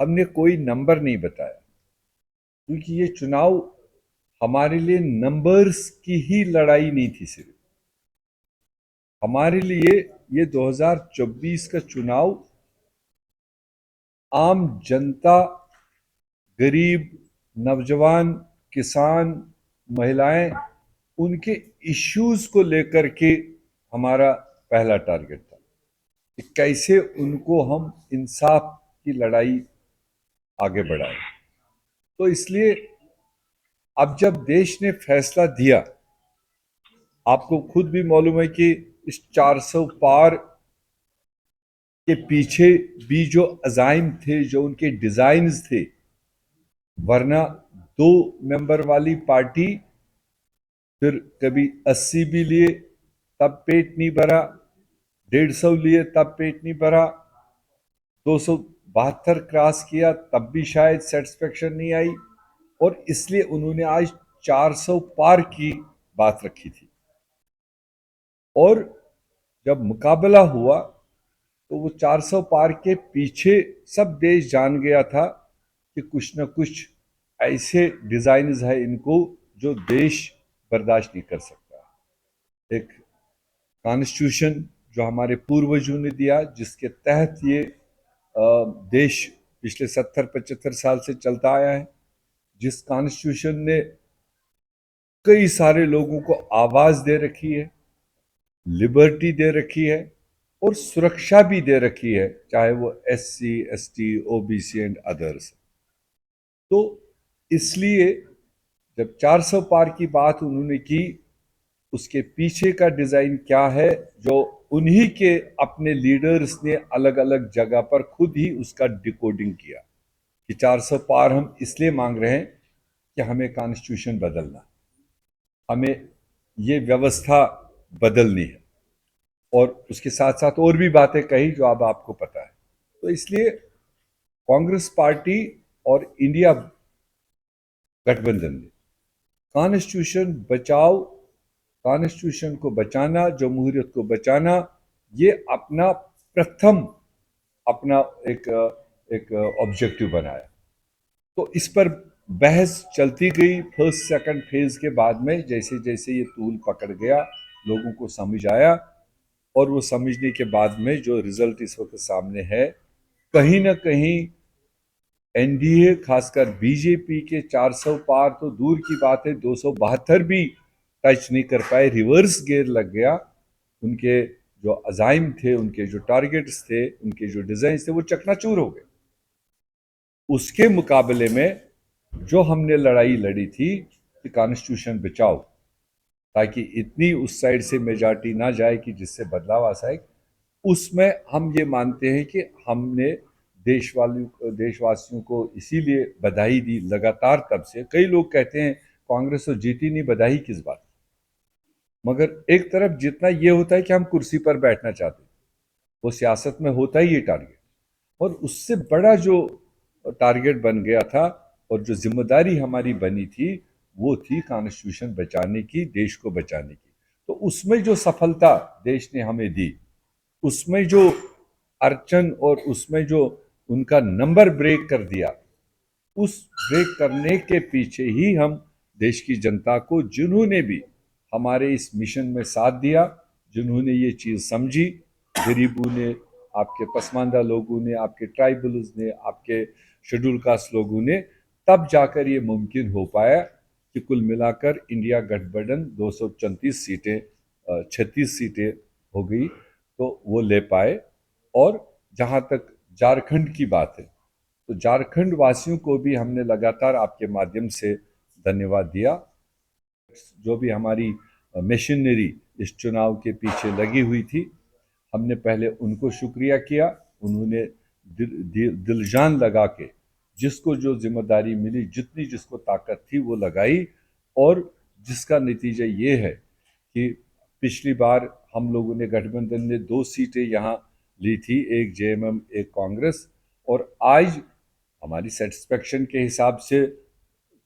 हमने कोई नंबर नहीं बताया, क्योंकि ये चुनाव हमारे लिए नंबर्स की ही लड़ाई नहीं थी। सिर्फ हमारे लिए ये 2024 का चुनाव आम जनता, गरीब, नौजवान, किसान, महिलाएं, उनके इश्यूज को लेकर के हमारा पहला टारगेट था कि कैसे उनको हम इंसाफ की लड़ाई आगे बढ़ाएं। तो इसलिए अब जब देश ने फैसला दिया, आपको खुद भी मालूम है कि इस 400 पार के पीछे भी जो अजाइम थे, जो उनके डिजाइन्स थे, वरना 2 मेंबर वाली पार्टी फिर कभी 80 भी लिए तब पेट नहीं भरा, 150 लिए तब पेट नहीं भरा, 272 क्रॉस किया तब भी शायद सेटिस्फेक्शन नहीं आई, और इसलिए उन्होंने आज 400 पार की बात रखी थी। और जब मुकाबला हुआ तो वो 400 पार के पीछे सब देश जान गया था कि कुछ न कुछ ऐसे डिजाइन्स है इनको जो देश बर्दाश्त नहीं कर सकता। एक कॉन्स्टिट्यूशन जो हमारे पूर्वजों ने दिया, जिसके तहत ये देश पिछले 70-75 साल से चलता आया है, जिस कॉन्स्टिट्यूशन ने कई सारे लोगों को आवाज दे रखी है, लिबर्टी दे रखी है, और सुरक्षा भी दे रखी है, चाहे वो SC ST OBC and others. तो इसलिए जब 400 पार की बात उन्होंने की, उसके पीछे का डिजाइन क्या है, जो उन्हीं के अपने लीडर्स ने अलग अलग जगह पर खुद ही उसका डिकोडिंग किया कि 400 पार हम इसलिए मांग रहे हैं कि हमें कॉन्स्टिट्यूशन बदलना, हमें ये व्यवस्था बदलनी है, और उसके साथ साथ और भी बातें कही जो अब आपको पता है। तो इसलिए कांग्रेस पार्टी और इंडिया गठबंधन ने कॉन्स्टिट्यूशन बचाओ, कॉन्स्टिट्यूशन को बचाना, जमहूरियत को बचाना, ये अपना प्रथम अपना एक एक ऑब्जेक्टिव बनाया। तो इस पर बहस चलती गई। फर्स्ट सेकंड फेज के बाद में जैसे जैसे ये तूल पकड़ गया, लोगों को समझ आया, और वो समझने के बाद में जो रिजल्ट इस वक्त सामने है, कहीं ना कहीं NDA, खासकर बीजेपी के 400 पार तो दूर की बात है, 272 भी टच नहीं कर पाए, रिवर्स गियर लग गया। उनके जो अजाइम थे, उनके जो टारगेट्स थे, उनके जो डिजाइन थे, वो चकनाचूर हो गए। उसके मुकाबले में जो हमने लड़ाई लड़ी थी कि कॉन्स्टिट्यूशन बचाओ, ताकि इतनी उस साइड से मेजॉरिटी ना जाए कि जिससे बदलाव आ सके, उसमें हम ये मानते हैं कि हमने देशवासियों को इसीलिए बधाई दी लगातार। तब से कई लोग कहते हैं कांग्रेस तो जीती नहीं, बधाई किस बात। मगर एक तरफ जितना ये होता है कि हम कुर्सी पर बैठना चाहते हैं, वो सियासत में होता ही ये टारगेट, और उससे बड़ा जो टारगेट बन गया था और जो जिम्मेदारी हमारी बनी थी, वो थी कॉन्स्टिट्यूशन बचाने की, देश को बचाने की। तो उसमें जो सफलता देश ने हमें दी, उसमें जो अर्चन और उसमें जो उनका नंबर ब्रेक कर दिया, उस ब्रेक करने के पीछे ही हम देश की जनता को, जिन्होंने भी हमारे इस मिशन में साथ दिया, जिन्होंने ये चीज़ समझी, गरीबों ने, आपके पसमानदा लोगों ने, आपके ट्राइबल्स ने, आपके शेड्यूल कास्ट लोगों ने, तब जाकर ये मुमकिन हो पाया कि कुल मिलाकर इंडिया गठबंधन 234 सीटें, 36 सीटें हो गई, तो वो ले पाए। और जहाँ तक झारखंड की बात है, तो झारखंड वासियों को भी हमने लगातार आपके माध्यम से धन्यवाद दिया। जो भी हमारी मशीनरी इस चुनाव के पीछे लगी हुई थी, हमने पहले उनको शुक्रिया किया। उन्होंने दिलजान लगा के जिसको जो जिम्मेदारी मिली, जितनी जिसको ताकत थी, वो लगाई, और जिसका नतीजा ये है कि पिछली बार हम लोगों ने, गठबंधन ने 2 सीटें यहाँ ली थी, एक JMM, एक कांग्रेस, और आज हमारी सेटिस्फेक्शन के हिसाब से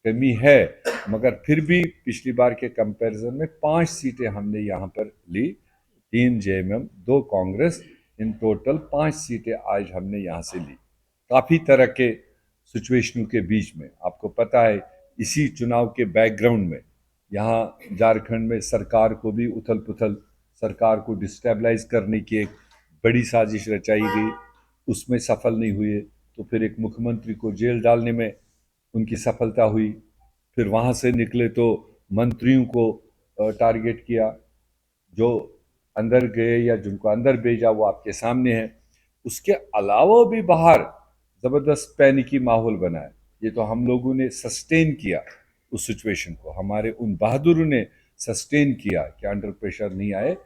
कमी है, मगर फिर भी पिछली बार के कंपैरिजन में 5 सीटें हमने यहाँ पर ली, 3 JMM, 2 कांग्रेस, इन टोटल 5 सीटें आज हमने यहाँ से ली। काफ़ी तरह के सिचुएशनों के बीच में, आपको पता है इसी चुनाव के बैकग्राउंड में यहाँ झारखंड में सरकार को भी उथल पुथल, सरकार को डिस्टेबलाइज करने की एक बड़ी साजिश रचाई गई, उसमें सफल नहीं हुए। तो फिर एक मुख्यमंत्री को जेल डालने में उनकी सफलता हुई। फिर वहाँ से निकले तो मंत्रियों को टारगेट किया, जो अंदर गए या जिनको अंदर भेजा वो आपके सामने है। उसके अलावा भी बाहर ज़बरदस्त पैनिकी माहौल बना है। ये तो हम लोगों ने सस्टेन किया उस सिचुएशन को, हमारे उन बहादुरों ने सस्टेन किया कि अंडर प्रेशर नहीं आए।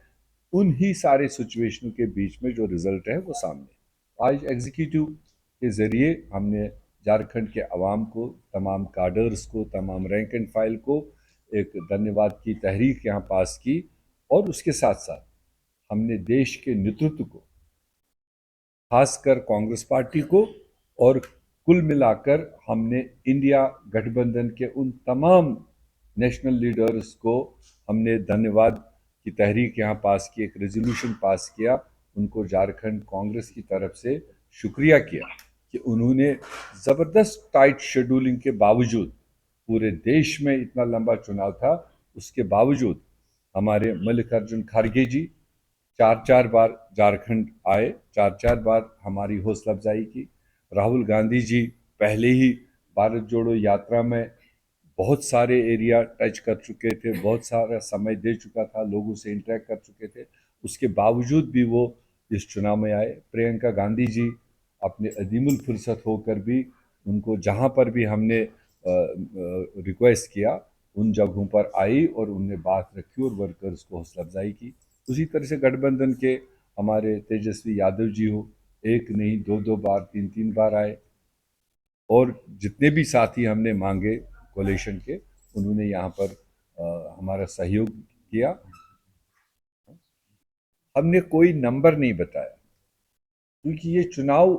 उन ही सारे सिचुएशनों के बीच में जो रिजल्ट है वो सामने। आज एग्जीक्यूटिव के ज़रिए हमने झारखंड के अवाम को, तमाम काडर्स को, तमाम रैंक एंड फाइल को एक धन्यवाद की तहरीक यहाँ पास की। और उसके साथ साथ हमने देश के नेतृत्व को, खासकर कांग्रेस पार्टी को, और कुल मिलाकर हमने इंडिया गठबंधन के उन तमाम नेशनल लीडर्स को हमने धन्यवाद की तहरीक यहाँ पास की, एक रेजोल्यूशन पास किया, उनको झारखंड कांग्रेस की तरफ से शुक्रिया किया कि उन्होंने ज़बरदस्त टाइट शेड्यूलिंग के बावजूद, पूरे देश में इतना लंबा चुनाव था, उसके बावजूद हमारे मल्लिकार्जुन खड़गे जी चार चार बार झारखंड आए, चार चार बार हमारी हौसला अफजाई की। राहुल गांधी जी पहले ही भारत जोड़ो यात्रा में बहुत सारे एरिया टच कर चुके थे, बहुत सारा समय दे चुका था, लोगों से इंटरेक्ट कर चुके थे, उसके बावजूद भी वो इस चुनाव में आए। प्रियंका गांधी जी अपने अदीमुल फुर्सत होकर भी, उनको जहाँ पर भी हमने रिक्वेस्ट किया उन जगहों पर आई और उनने बात रखी और वर्कर्स को हौसला अफजाई की। उसी तरह से गठबंधन के हमारे तेजस्वी यादव जी हो, एक नहीं दो दो बार, तीन तीन बार आए, और जितने भी साथी हमने मांगे कोलेशन के, उन्होंने यहाँ पर हमारा सहयोग किया। हमने कोई नंबर नहीं बताया, क्योंकि ये चुनाव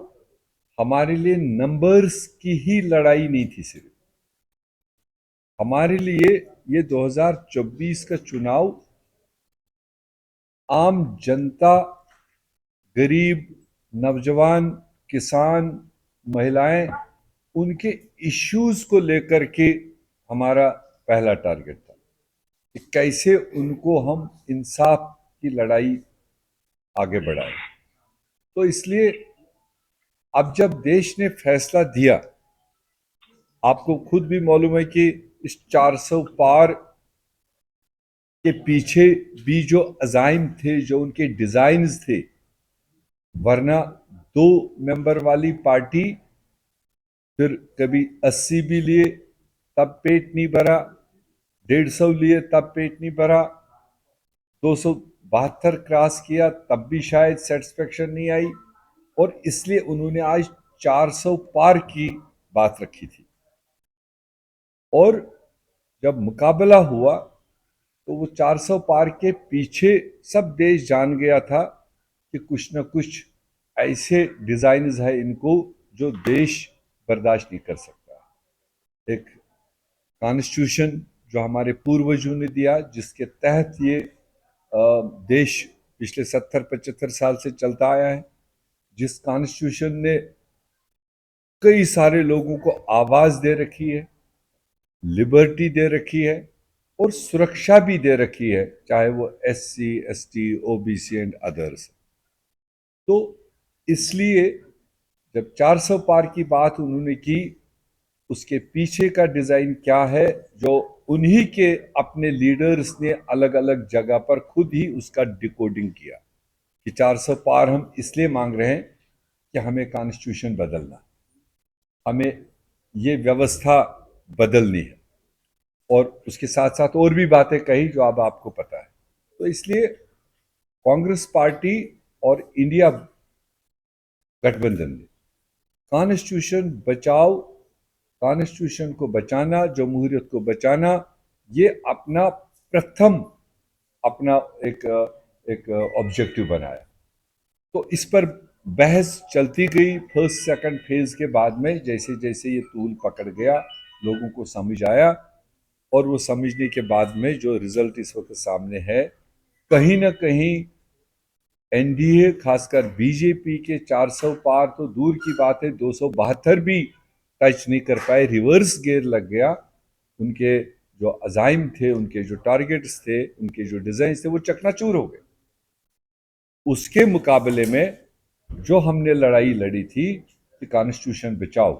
हमारे लिए नंबर्स की ही लड़ाई नहीं थी। सिर्फ हमारे लिए ये 2024 का चुनाव आम जनता, गरीब, नौजवान, किसान, महिलाएं, उनके इश्यूज को लेकर के हमारा पहला टारगेट था कि कैसे उनको हम इंसाफ की लड़ाई आगे बढ़ाएं। तो इसलिए अब जब देश ने फैसला दिया, आपको खुद भी मालूम है कि इस 400 पार के पीछे भी जो अजाइम थे, जो उनके डिजाइन्स थे, वरना 2 मेंबर वाली पार्टी फिर कभी 80 भी लिए तब पेट नहीं भरा, 150 लिए तब पेट नहीं भरा, 272 क्रॉस किया तब भी शायद सेटिस्फेक्शन नहीं आई, और इसलिए उन्होंने आज 400 पार की बात रखी थी। और जब मुकाबला हुआ तो वो 400 पार के पीछे सब देश जान गया था कि कुछ न कुछ ऐसे डिजाइन है इनको जो देश बर्दाश्त नहीं कर सकता। एक कॉन्स्टिट्यूशन जो हमारे पूर्वजों ने दिया, जिसके तहत ये देश पिछले 70-75 साल से चलता आया है, जिस कॉन्स्टिट्यूशन ने कई सारे लोगों को आवाज दे रखी है, लिबर्टी दे रखी है, और सुरक्षा भी दे रखी है, चाहे वो SC, ST, OBC and others. तो इसलिए जब 400 पार की बात उन्होंने की, उसके पीछे का डिजाइन क्या है, जो उन्हीं के अपने लीडर्स ने अलग अलग जगह पर खुद ही उसका डिकोडिंग किया कि 400 पार हम इसलिए मांग रहे हैं कि हमें कॉन्स्टिट्यूशन बदलना, हमें ये व्यवस्था बदलनी है, और उसके साथ साथ और भी बातें कही जो अब आपको पता है। तो इसलिए कांग्रेस पार्टी और इंडिया गठबंधन ने कॉन्स्टिट्यूशन बचाओ, कॉन्स्टिट्यूशन को बचाना, जमहूरियत को बचाना, ये अपना प्रथम, अपना एक एक ऑब्जेक्टिव बनाया। तो इस पर बहस चलती गई। फर्स्ट सेकंड फेज के बाद में जैसे जैसे ये तूल पकड़ गया, लोगों को समझ आया, और वो समझने के बाद में जो रिजल्ट इस वक्त सामने है, कहीं ना कहीं एनडीए खासकर बीजेपी के 400 पार तो दूर की बात है, 272 भी टच नहीं कर पाए, रिवर्स गियर लग गया। उनके जो अजाइम थे, उनके जो टारगेट्स थे, उनके जो डिजाइन थे, वो चकनाचूर हो गए। उसके मुकाबले में जो हमने लड़ाई लड़ी थी कि कॉन्स्टिट्यूशन बचाओ,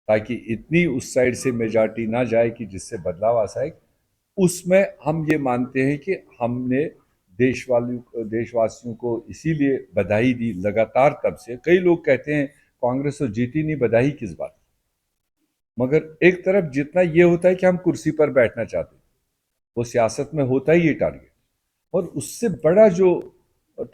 ताकि इतनी उस साइड से मेजॉरिटी ना जाए कि जिससे बदलाव आ सके, उसमें हम ये मानते हैं कि हमने देशवासियों को इसीलिए बधाई दी लगातार। तब से कई लोग कहते हैं कांग्रेस तो जीती नहीं, बधाई किस बात। मगर एक तरफ जितना ये होता है कि हम कुर्सी पर बैठना चाहते हैं, वो सियासत में होता ही ये टारगेट। और उससे बड़ा जो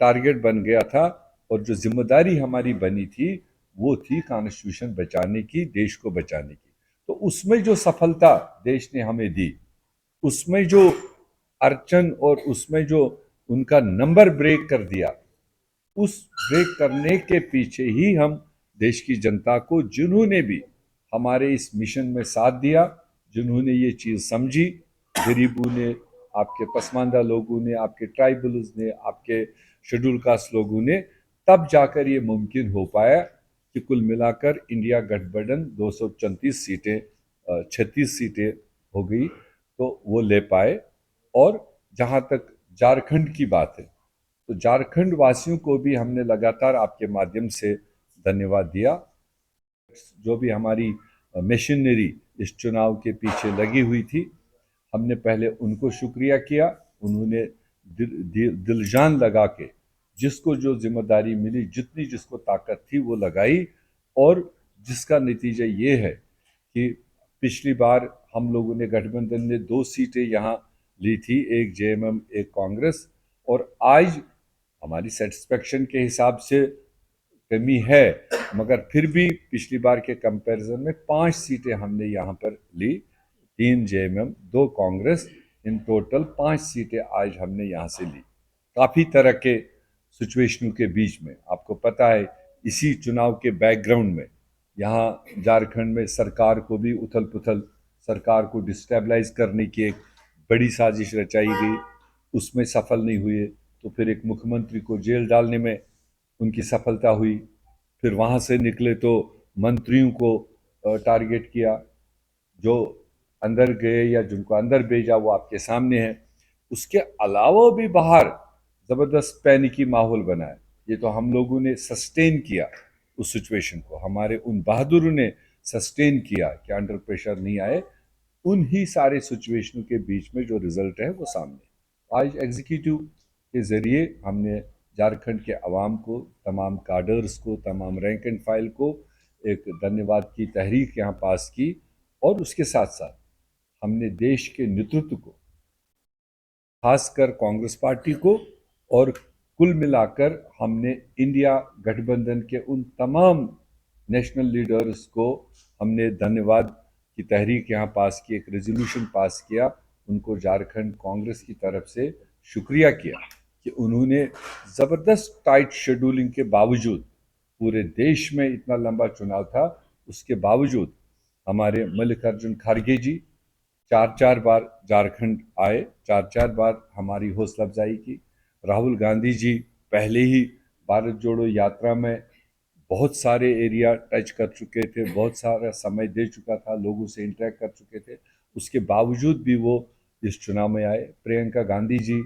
टारगेट बन गया था और जो जिम्मेदारी हमारी बनी थी, वो थी कॉन्स्टिट्यूशन बचाने की, देश को बचाने की। तो उसमें जो सफलता देश ने हमें दी, उसमें जो अर्चन और उसमें जो उनका नंबर ब्रेक कर दिया, उस ब्रेक करने के पीछे ही हम देश की जनता को, जिन्होंने भी हमारे इस मिशन में साथ दिया, जिन्होंने ये चीज़ समझी, गरीबों ने, आपके पसमानदा लोगों ने, आपके ट्राइबल्स ने, आपके शेड्यूल कास्ट लोगों ने, तब जाकर ये मुमकिन हो पाया कि कुल मिलाकर इंडिया गठबंधन 234 सीटें, 36 सीटें हो गई, तो वो ले पाए। और जहाँ तक झारखंड की बात है, तो झारखंड वासियों को भी हमने लगातार आपके माध्यम से धन्यवाद दिया। जो भी हमारी मशीनरी इस चुनाव के पीछे लगी हुई थी, हमने पहले उनको शुक्रिया किया। उन्होंने दिल जान लगा के जिसको जो जिम्मेदारी मिली, जितनी जिसको ताकत थी, वो लगाई। और जिसका नतीजा ये है कि पिछली बार हम लोगों ने, गठबंधन ने 2 सीटें यहाँ ली थी, एक जेएमएम एक कांग्रेस। और आज हमारी सेटिस्फेक्शन के हिसाब से कमी है, मगर फिर भी पिछली बार के कंपैरिजन में 5 सीटें हमने यहाँ पर ली, 3 जेएमएम 2 कांग्रेस, इन टोटल 5 सीटें आज हमने यहाँ से ली। काफ़ी तरह के सिचुएशनों के बीच में, आपको पता है, इसी चुनाव के बैकग्राउंड में यहाँ झारखंड में सरकार को भी उथल पुथल, सरकार को डिस्टेबलाइज करने की एक बड़ी साजिश रचाई गई, उसमें सफल नहीं हुए। तो फिर एक मुख्यमंत्री को जेल डालने में उनकी सफलता हुई। फिर वहाँ से निकले तो मंत्रियों को टारगेट किया, जो अंदर गए या जिनको अंदर भेजा वो आपके सामने है। उसके अलावा भी बाहर ज़बरदस्त पैनिकी माहौल बना है। ये तो हम लोगों ने सस्टेन किया उस सिचुएशन को, हमारे उन बहादुरों ने सस्टेन किया कि अंडर प्रेशर नहीं आए। उन ही सारे सिचुएशनों के बीच में जो रिजल्ट है वो सामने। आज एग्जीक्यूटिव के ज़रिए हमने झारखंड के अवाम को, तमाम काडर्स को, तमाम रैंक एंड फाइल को एक धन्यवाद की तहरीक यहाँ पास की। और उसके साथ साथ हमने देश के नेतृत्व को, खासकर कांग्रेस पार्टी को, और कुल मिलाकर हमने इंडिया गठबंधन के उन तमाम नेशनल लीडर्स को हमने धन्यवाद की तहरीक यहाँ पास की, एक रेजोल्यूशन पास किया, उनको झारखंड कांग्रेस की तरफ से शुक्रिया किया कि उन्होंने ज़बरदस्त टाइट शेड्यूलिंग के बावजूद, पूरे देश में इतना लंबा चुनाव था, उसके बावजूद हमारे मल्लिकार्जुन खड़गे जी 4 4 बार झारखंड आए, 4 4 बार हमारी हौसला अफजाई की। राहुल गांधी जी पहले ही भारत जोड़ो यात्रा में बहुत सारे एरिया टच कर चुके थे, बहुत सारा समय दे चुका था, लोगों से इंटरेक्ट कर चुके थे, उसके बावजूद भी वो इस चुनाव में आए। प्रियंका गांधी जी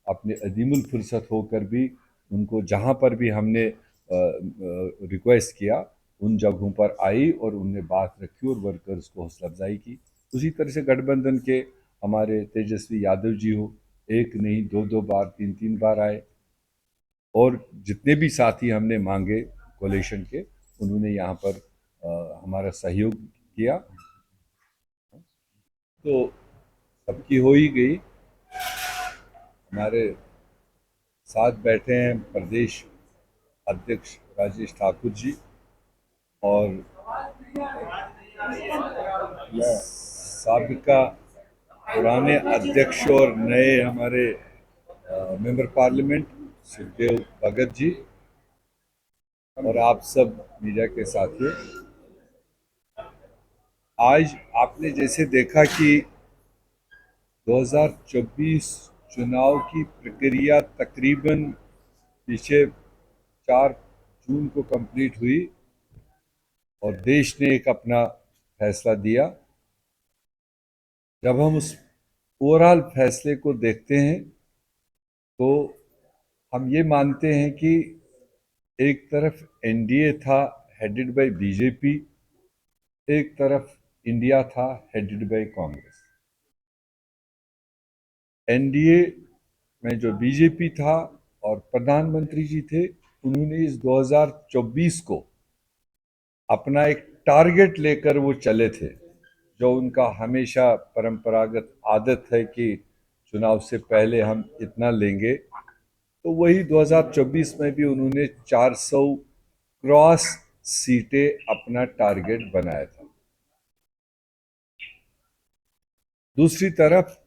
अपने अदीमुल फुर्सत होकर भी, उनको जहाँ पर भी हमने रिक्वेस्ट किया, उन जगहों पर आई और उनने बात रखी और वर्कर्स को हौसला अफजाई की। उसी तरह से गठबंधन के हमारे तेजस्वी यादव जी हो, एक नहीं 2 2 बार, 3 3 बार आए। और जितने भी साथी हमने मांगे कोलेशन के, उन्होंने यहाँ पर हमारा सहयोग किया। तो सबकी हो ही गई। हमारे साथ बैठे हैं प्रदेश अध्यक्ष राजेश ठाकुर जी, और साबिका पुराने अध्यक्ष और नए हमारे मेंबर पार्लियामेंट सुखदेव भगत जी, और आप सब मीडिया के साथियों। आज आपने जैसे देखा कि 2024 चुनाव की प्रक्रिया तकरीबन पीछे 4 जून को कंप्लीट हुई और देश ने एक अपना फैसला दिया। जब हम उस ओवरऑल फैसले को देखते हैं तो हम ये मानते हैं कि एक तरफ एनडीए था हेडेड बाय बीजेपी, एक तरफ इंडिया था हेडेड बाय कांग्रेस। एनडीए में जो बीजेपी था और प्रधानमंत्री जी थे, उन्होंने इस 2024 को अपना एक टारगेट लेकर वो चले थे, जो उनका हमेशा परंपरागत आदत है कि चुनाव से पहले हम इतना लेंगे। तो वही 2024 में भी उन्होंने 400 क्रॉस सीटें अपना टारगेट बनाया था। दूसरी तरफ